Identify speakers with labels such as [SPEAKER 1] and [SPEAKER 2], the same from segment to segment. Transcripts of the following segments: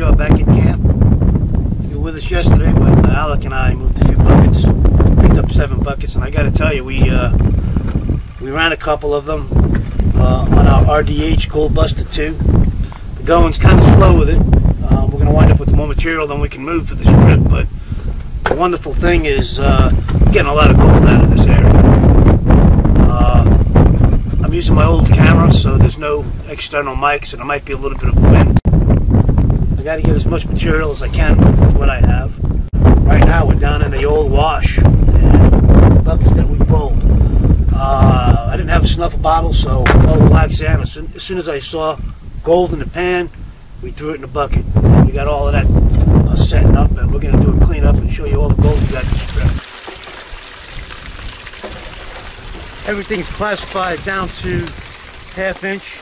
[SPEAKER 1] we are back at camp. You were with us yesterday when Alec and I moved a few buckets, picked up 7 buckets, and I got to tell you, we ran a couple of them on our RDH Gold Buster 2. The going's kind of slow with it. We're going to wind up with more material than we can move for this trip, but the wonderful thing is getting a lot of gold out of this area. I'm using my old camera, so there's no external mics, and there might be a little bit of wind. I got to get as much material as I can with what I have. Right now we're down in the old wash, and the buckets that we pulled. I didn't have a snuffer bottle, so all black sand. As soon as I saw gold in the pan, we threw it in the bucket. And we got all of that setting up, and we're going to do a cleanup and show you all the gold we got this trip. Everything's classified down to 1/2 inch.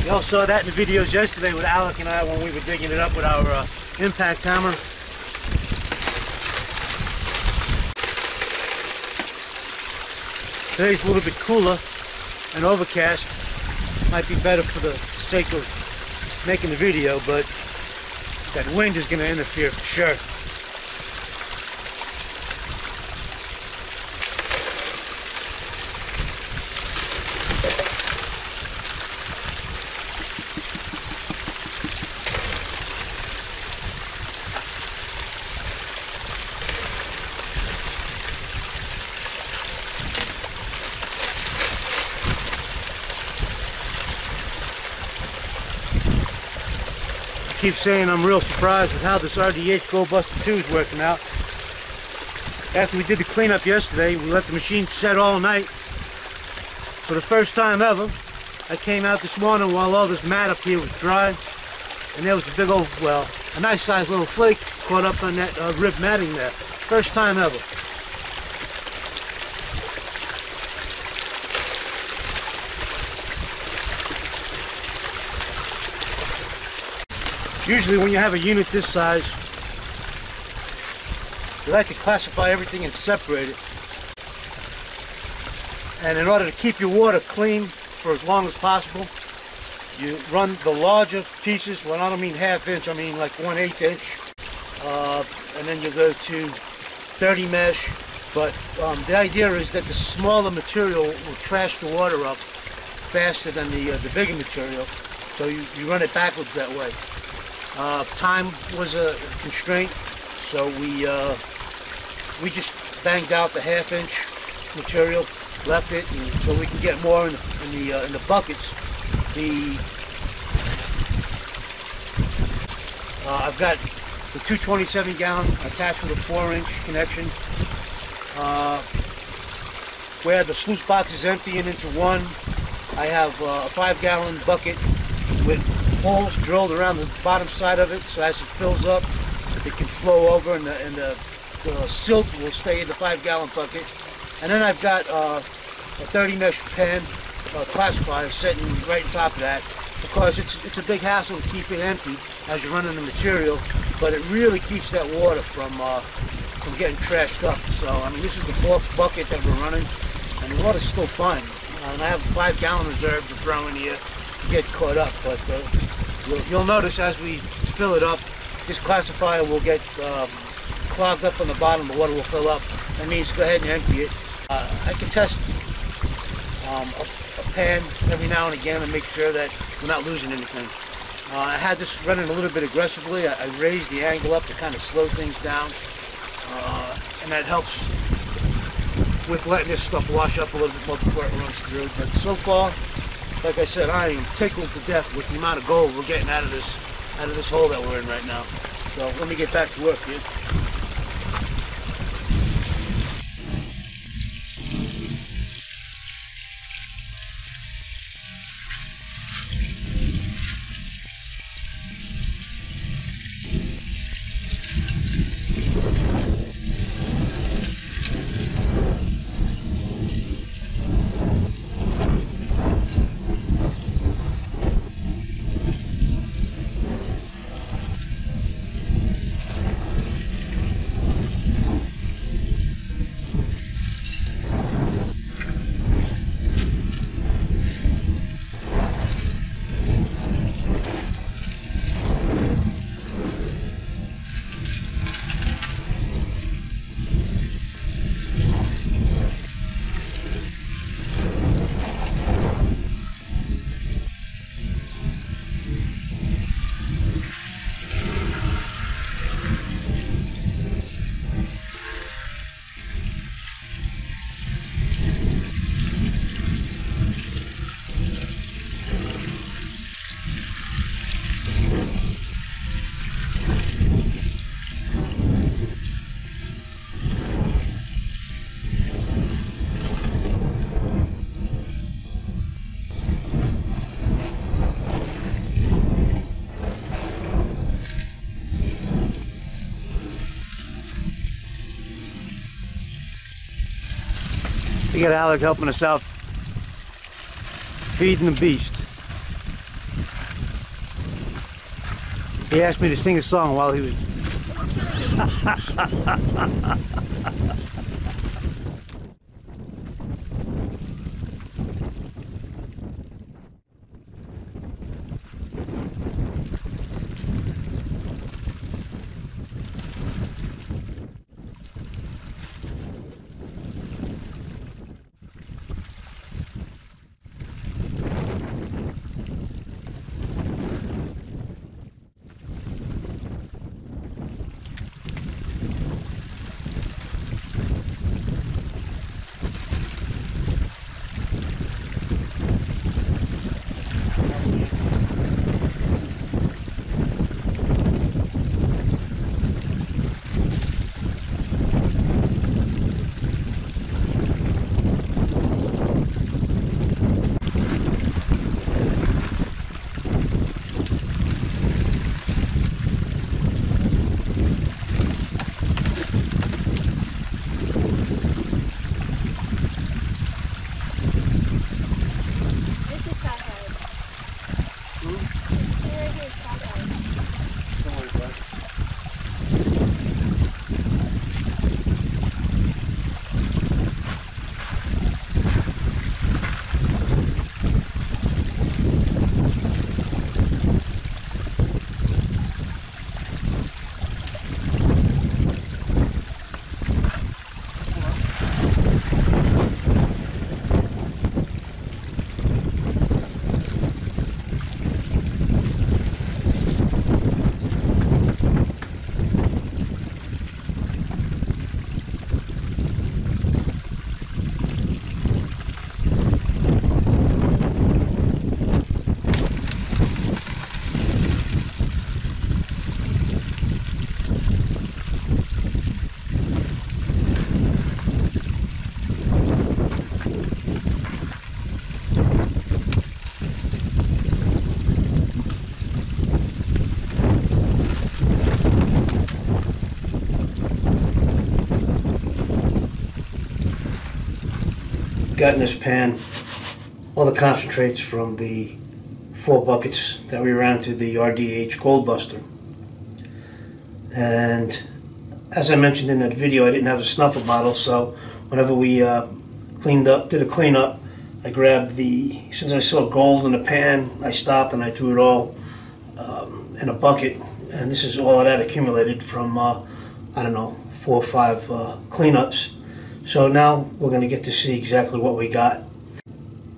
[SPEAKER 1] You all saw that in the videos yesterday with Alec and I when we were digging it up with our impact hammer. Today's a little bit cooler and overcast. Might be better for the sake of making the video, but that wind is going to interfere for sure. I keep saying I'm real surprised with how this RDH Gold Buster 2 is working out. After we did the cleanup yesterday, we let the machine set all night. For the first time ever, I came out this morning while all this mat up here was dry, and there was a big old, well, a nice sized little flake caught up on that rib matting there. First time ever. Usually when you have a unit this size, you like to classify everything and separate it. And in order to keep your water clean for as long as possible, you run the larger pieces, well I don't mean 1/2 inch, I mean like 1/8 inch. And then you go to 30 mesh. But the idea is that the smaller material will trash the water up faster than the bigger material. So you run it backwards that way. Time was a constraint, so we just banged out the 1/2 inch material, left it, and so we can get more in the buckets. I've got the 227 gallon attached with a 4-inch connection. Where the sluice box is emptying into one, I have a 5-gallon bucket with holes drilled around the bottom side of it, so as it fills up, it can flow over, and the silt will stay in the 5-gallon bucket. And then I've got a 30 mesh pan classifier sitting right on top of that, because it's a big hassle to keep it empty as you're running the material, but it really keeps that water from getting trashed up. So I mean, this is the 4th bucket that we're running, and the water's still fine. And I have a 5-gallon reserve to throw in here to get caught up, but you'll notice as we fill it up, this classifier will get clogged up on the bottom, the water will fill up. That means go ahead and empty it. I can test a pan every now and again and make sure that we're not losing anything. I had this running a little bit aggressively. I raised the angle up to kind of slow things down, and that helps with letting this stuff wash up a little bit more before it runs through. But so far, like I said, I am tickled to death with the amount of gold we're getting out of this hole that we're in right now. So let me get back to work here. We got Alec helping us out, feeding the beast. He asked me to sing a song while he was... Got in this pan all the concentrates from the 4 buckets that we ran through the RDH Gold Buster. And as I mentioned in that video, I didn't have a snuffer bottle, so whenever we did a cleanup, I grabbed since I saw gold in the pan, I stopped and I threw it all in a bucket. And this is all that accumulated from, I don't know, 4 or 5 cleanups. So now we're going to get to see exactly what we got.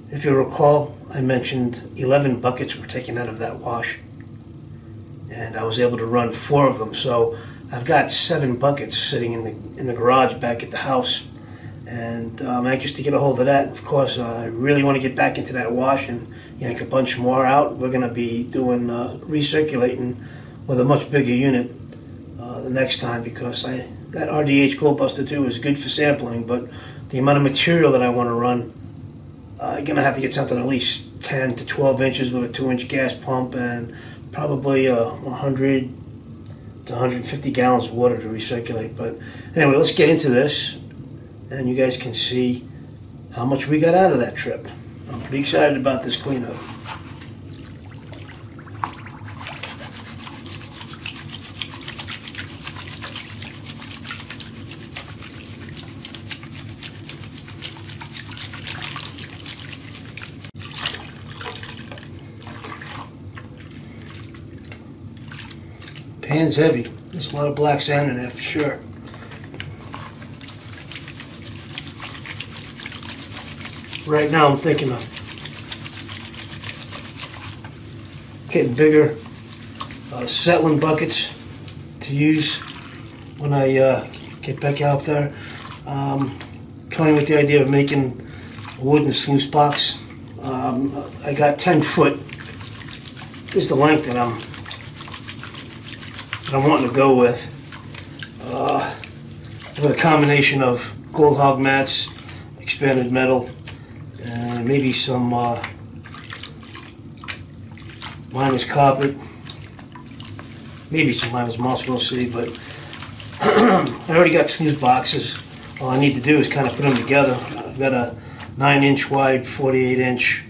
[SPEAKER 1] If you recall, I mentioned 11 buckets were taken out of that wash, and I was able to run 4 of them. So I've got 7 buckets sitting in the garage back at the house, and I'm anxious to get a hold of that. Of course, I really want to get back into that wash and yank a bunch more out. We're going to be doing recirculating with a much bigger unit the next time, because that RDH Gold Buster 2 is good for sampling, but the amount of material that I want to run, I'm going to have to get something at least 10 to 12 inches with a 2-inch gas pump and probably 100 to 150 gallons of water to recirculate. But anyway, let's get into this, and you guys can see how much we got out of that trip. I'm pretty excited about this cleanup. Pan's heavy. There's a lot of black sand in there for sure. Right now I'm thinking of getting bigger settling buckets to use when I get back out there. Toying with the idea of making a wooden sluice box. I got 10 foot is the length that I'm wanting to go with a combination of gold hog mats, expanded metal, and maybe some minus carpet, maybe some minus moss, we'll see. But I already got sluice boxes all I need to do is kind of put them together. I've got a 9-inch wide, 48-inch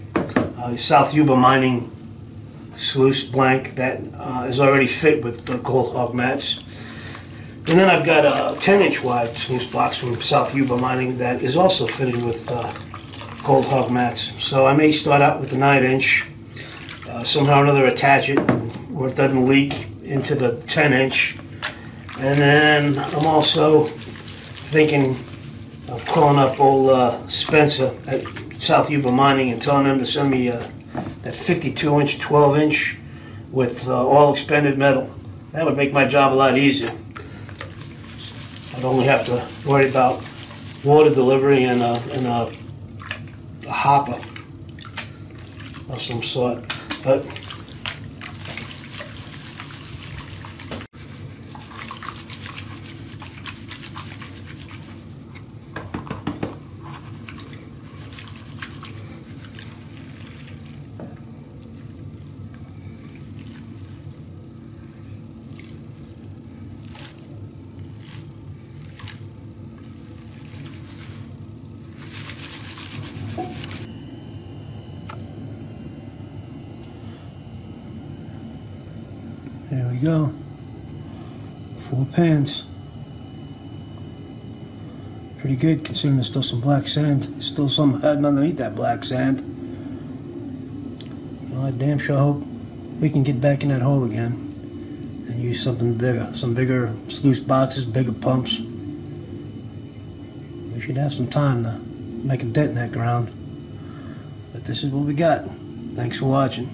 [SPEAKER 1] South Yuba Mining sluice blank that is already fit with the Gold Hog mats. And then I've got a 10-inch wide sluice box from South Yuba Mining that is also fitted with Gold Hog mats. So I may start out with the 9-inch, somehow or another attach it where it doesn't leak into the 10-inch. And then I'm also thinking of calling up old Spencer at South Yuba Mining and telling them to send me that 52-inch, 12-inch with all expanded metal. That would make my job a lot easier. I'd only have to worry about water delivery and a hopper of some sort. But there we go. 4 pans. Pretty good considering there's still some black sand. There's still some hiding underneath that black sand. Well, I damn sure hope we can get back in that hole again and use something bigger. Some bigger sluice boxes, bigger pumps. We should have some time to make a dent in that ground. But this is what we got. Thanks for watching.